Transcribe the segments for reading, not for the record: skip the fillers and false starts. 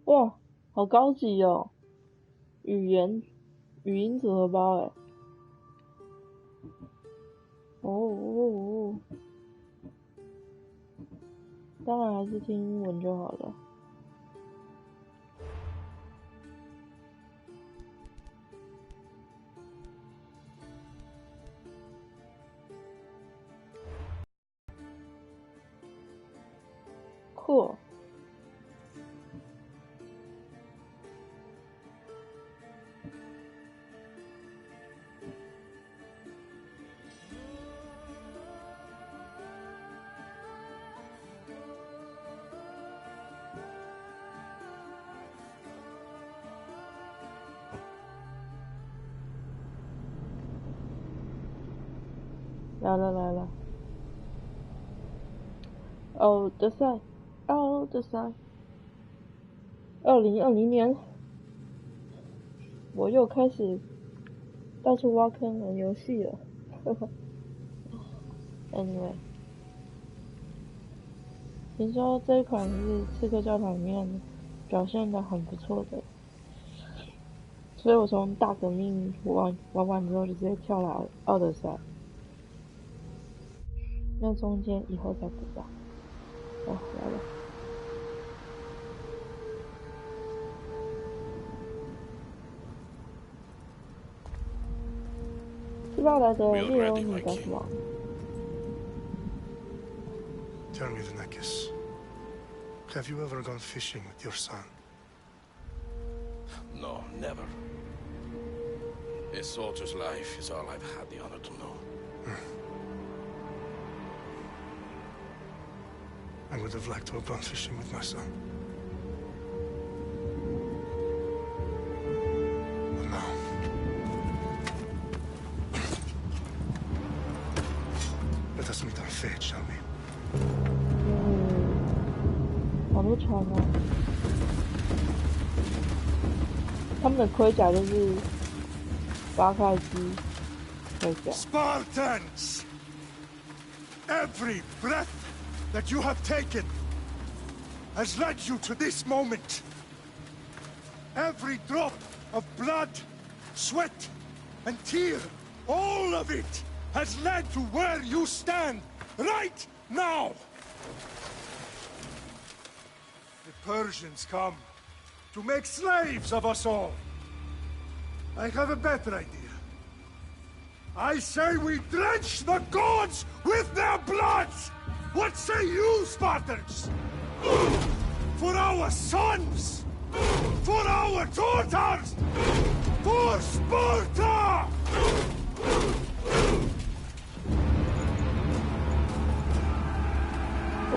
哇，好高级哦！语音组合包哎。哦，当然还是听英文就好了。酷。来了。哦的赛，哦的赛。2020年，我又开始到处挖坑玩游戏了。Anyway，听说这一款是刺客教条里面表现的很不错的，所以我从大革命玩完之后就直接跳了奥德赛，那中间以后再补吧。来了，斯巴达的列欧尼达王。Tell me, Venekis, have you ever gone fishing with your son? No, never. A soldier's life is all I've had the honor to know. I would have liked to have gone fishing with my son. But now... Let us meet our fate, shall we? 好多船哦，他们的盔甲就是八块肌盔甲。Spartans! Every breath that you have taken has led you to this moment. Every drop of blood, sweat, and tear, all of it has led to where you stand right now. The Persians come to make slaves of us all. I have a better idea. I say we drench the gods with their blood! What say you, Spartans? For our sons! For our daughters! For Sparta!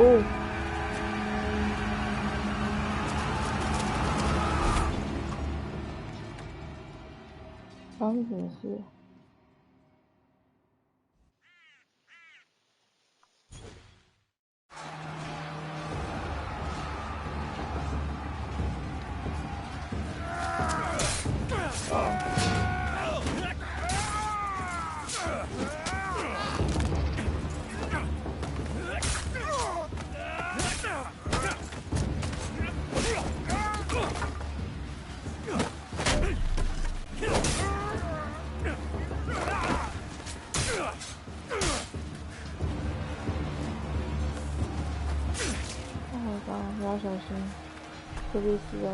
Oh. 发生什么事？要小心，这边死了。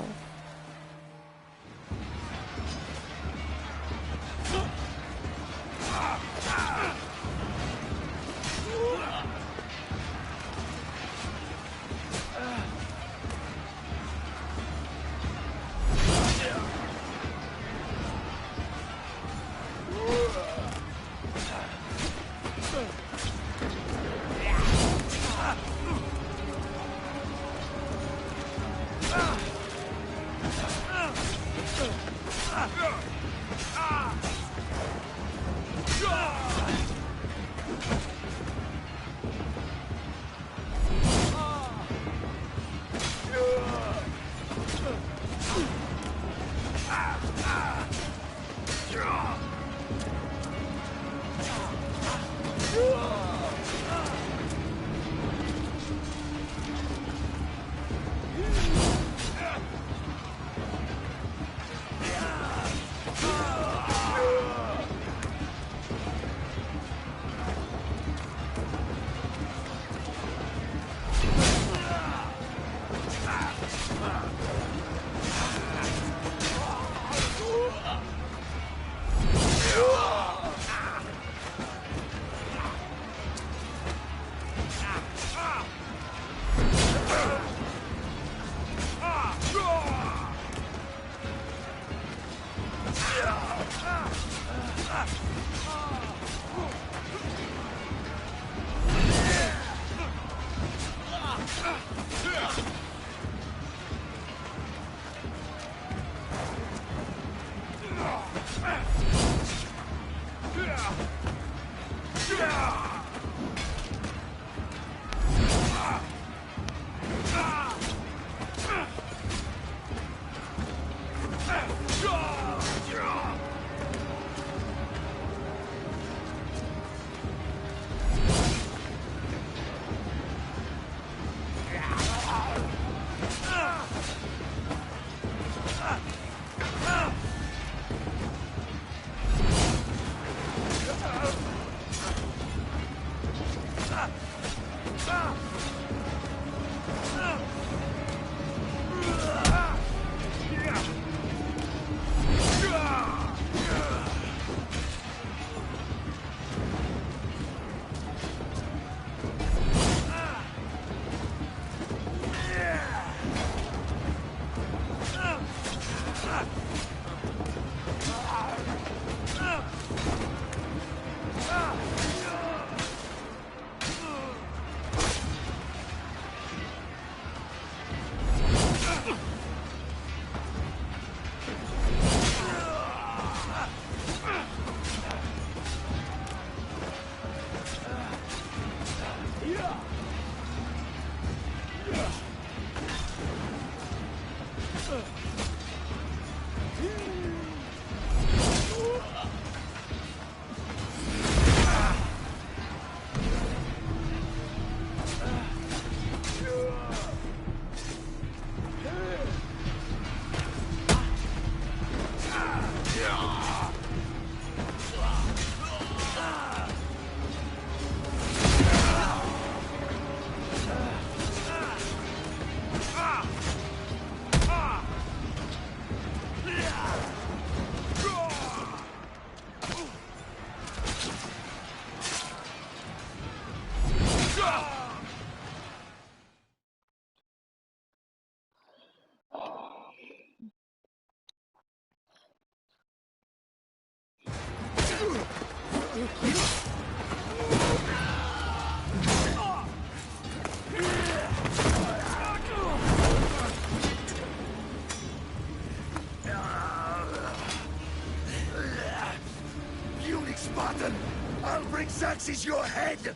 Xerxes your head!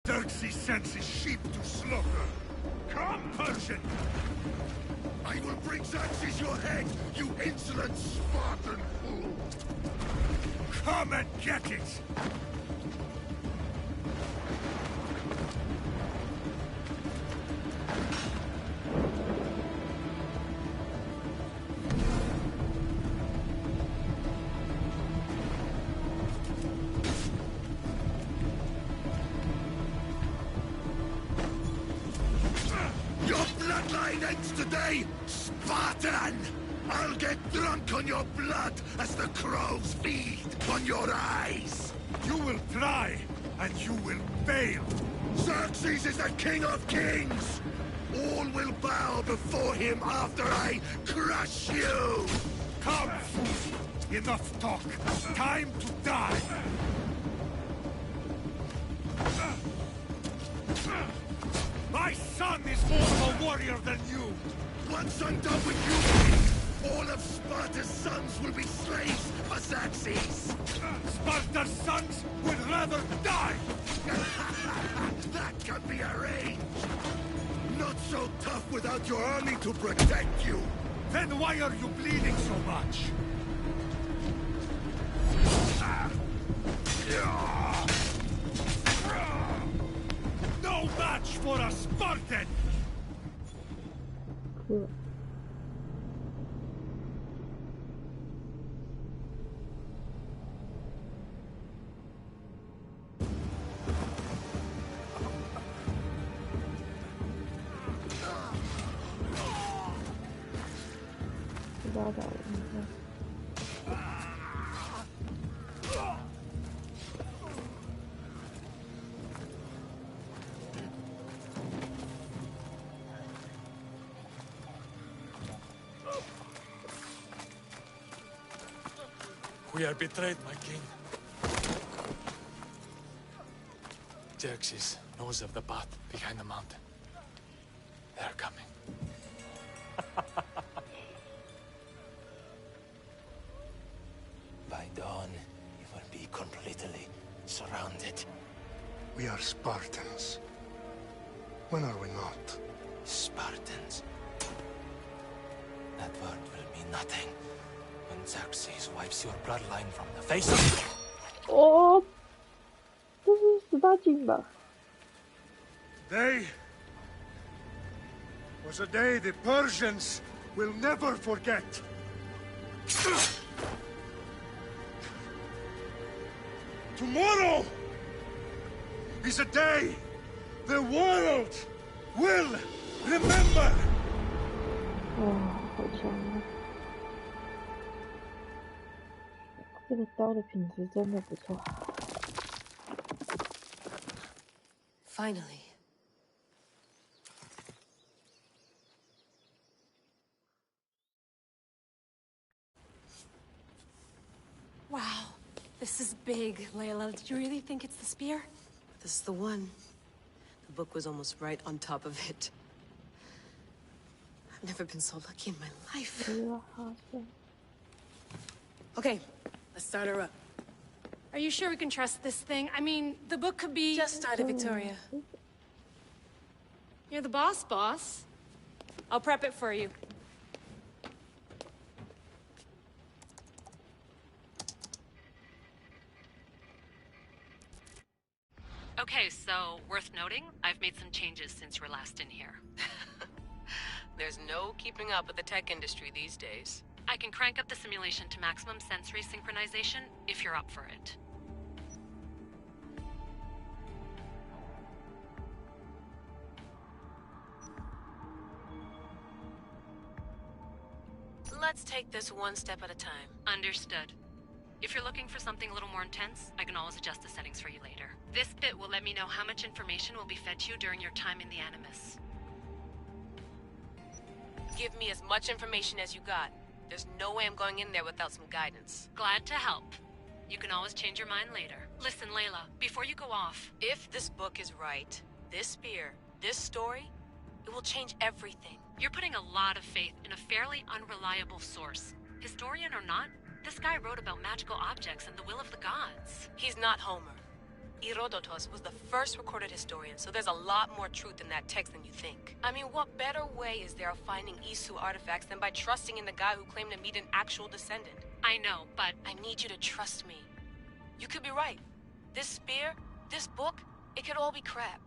Xerxes sends his sheep to slaughter. Come, Persian! I will bring Xerxes your head, you insolent Spartan fool! Come and get it! Today, Spartan! I'll get drunk on your blood as the crows feed on your eyes! You will try, and you will fail! Xerxes is the king of kings! All will bow before him after I crush you! Come, fool! Enough talk! Time to die! My son is more of a warrior than you! Once I'm done with you, all of Sparta's sons will be slaves for Xerxes! Sparta's sons would rather die! That can be arranged! Not so tough without your army to protect you! Then why are you bleeding so much? No match for a Spartan! Cool. We are betrayed, my king. Xerxes knows of the path behind the mountain. They're coming. By dawn, you will be completely surrounded. We are Spartans. When are we not? Spartans. That word will mean nothing when Xerxes wipes your bloodline from the face of... 哦，这是18禁吧？ Day was a day the Persians will never forget. Tomorrow is a day the world will remember. 哇，好强啊！这个刀的品质真的不错。Finally. Wow, this is big, Layla. Did you really think it's the spear? This is the one. The book was almost right on top of it. I've never been so lucky in my life. Okay, let's start her up. Are you sure we can trust this thing? I mean, the book could be... Just started, Victoria. You're the boss, boss. I'll prep it for you. Okay, so, worth noting, I've made some changes since you were last in here. There's no keeping up with the tech industry these days. I can crank up the simulation to maximum sensory synchronization, if you're up for it. Let's take this one step at a time. Understood. If you're looking for something a little more intense, I can always adjust the settings for you later. This bit will let me know how much information will be fed to you during your time in the Animus. Give me as much information as you got. There's no way I'm going in there without some guidance. Glad to help. You can always change your mind later. Listen, Layla, before you go off... If this book is right, this spear, this story, it will change everything. You're putting a lot of faith in a fairly unreliable source. Historian or not, this guy wrote about magical objects and the will of the gods. He's not Homer. Herodotus was the first recorded historian, so there's a lot more truth in that text than you think. I mean, what better way is there of finding Isu artifacts than by trusting in the guy who claimed to meet an actual descendant? I know, but... I need you to trust me. You could be right. This spear, this book, it could all be crap.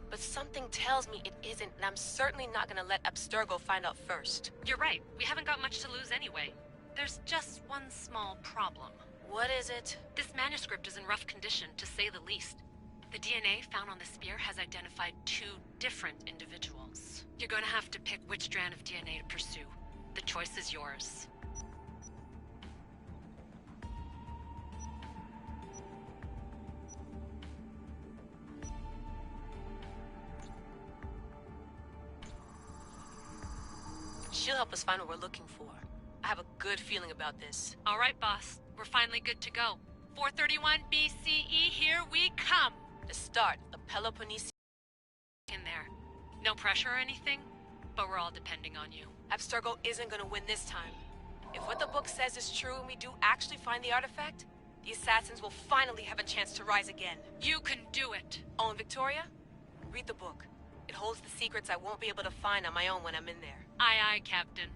But something tells me it isn't, and I'm certainly not gonna let Abstergo find out first. You're right. We haven't got much to lose anyway. There's just one small problem. What is it? This manuscript is in rough condition, to say the least. The DNA found on the spear has identified 2 different individuals. You're going to have to pick which strand of DNA to pursue. The choice is yours. She'll help us find what we're looking for. I have a good feeling about this. All right, boss. We're finally good to go. 431 BCE, here we come! The start of Peloponnese. In there. No pressure or anything, but we're all depending on you. Abstergo isn't gonna win this time. If what the book says is true and we do actually find the artifact, the assassins will finally have a chance to rise again. You can do it! Oh, and Victoria? Read the book. It holds the secrets I won't be able to find on my own when I'm in there. Aye, aye, Captain.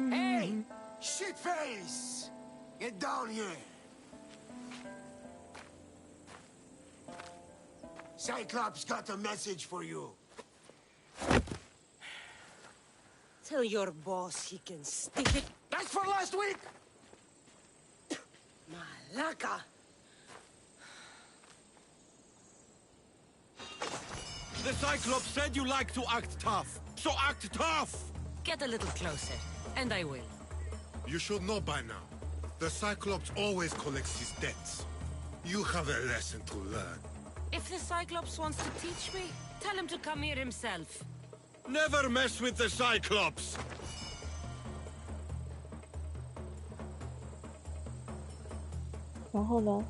Hey! Shitface! Get down here! Cyclops got a message for you. Tell your boss he can stick it. That's for last week! Malaka! The Cyclops said you like to act tough, so act tough! Get a little closer, and I will. You should know by now. The Cyclops always collects his debts. You have a lesson to learn. If the Cyclops wants to teach me, tell him to come here himself. Never mess with the Cyclops!然后呢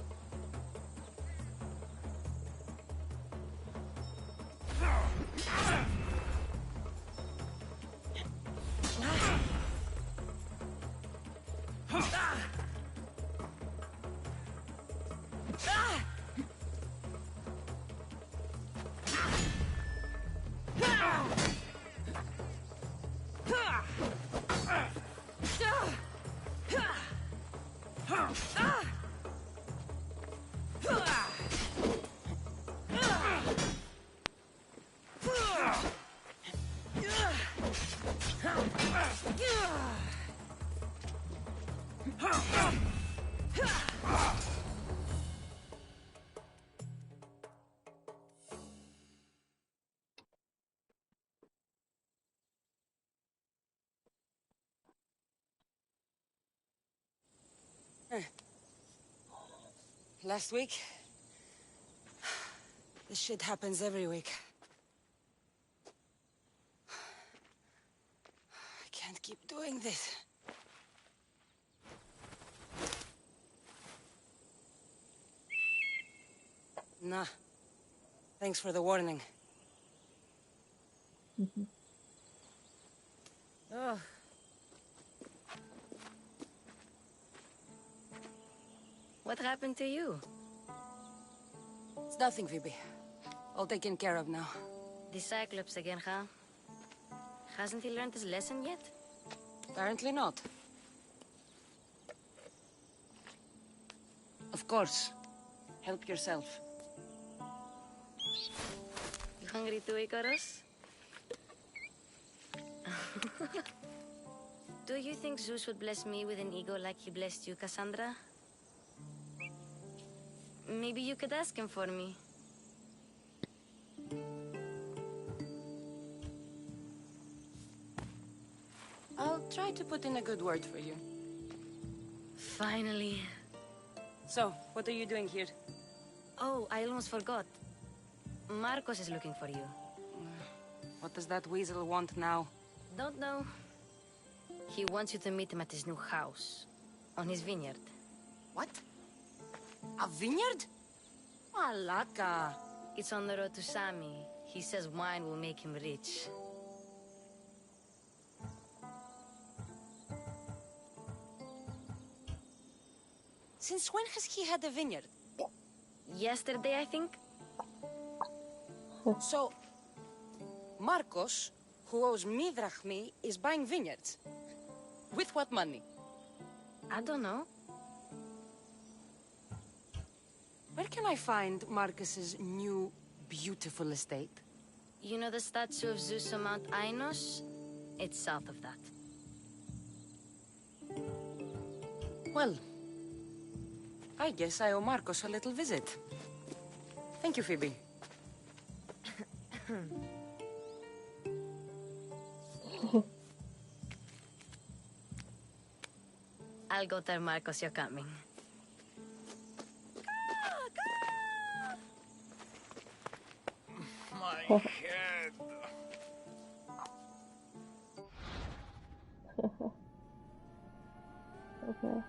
？Last week? This shit happens every week. I can't keep doing this. Nah. Thanks for the warning. Oh. What happened to you? It's nothing, Phoebe. All taken care of now. The Cyclops again, huh? Hasn't he learned his lesson yet? Apparently not. Of course. Help yourself. You hungry too, Icarus? Do you think Zeus would bless me with an ego like he blessed you, Cassandra? Maybe you could ask him for me. I'll try to put in a good word for you. Finally. So, what are you doing here? Oh, I almost forgot. Marcos is looking for you. What does that weasel want now? Don't know. He wants you to meet him at his new house. On his vineyard. What? A vineyard? Malaka. It's on the road to Sami. He says wine will make him rich. Since when has he had a vineyard? Yesterday, I think. So, Marcos, who owes me drachmi, is buying vineyards. With what money? I don't know. Where can I find Marcus's new, beautiful estate? You know the statue of Zeus on Mount Ainos? It's south of that. Well, I guess I owe Marcos a little visit. Thank you, Phoebe. I'll go tell Marcos you're coming. My head. Okay.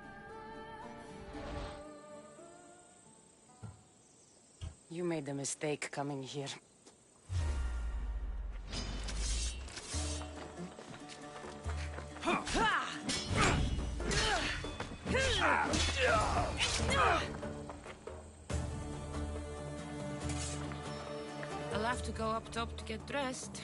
You made a mistake coming here. We'll have to go up top to get dressed.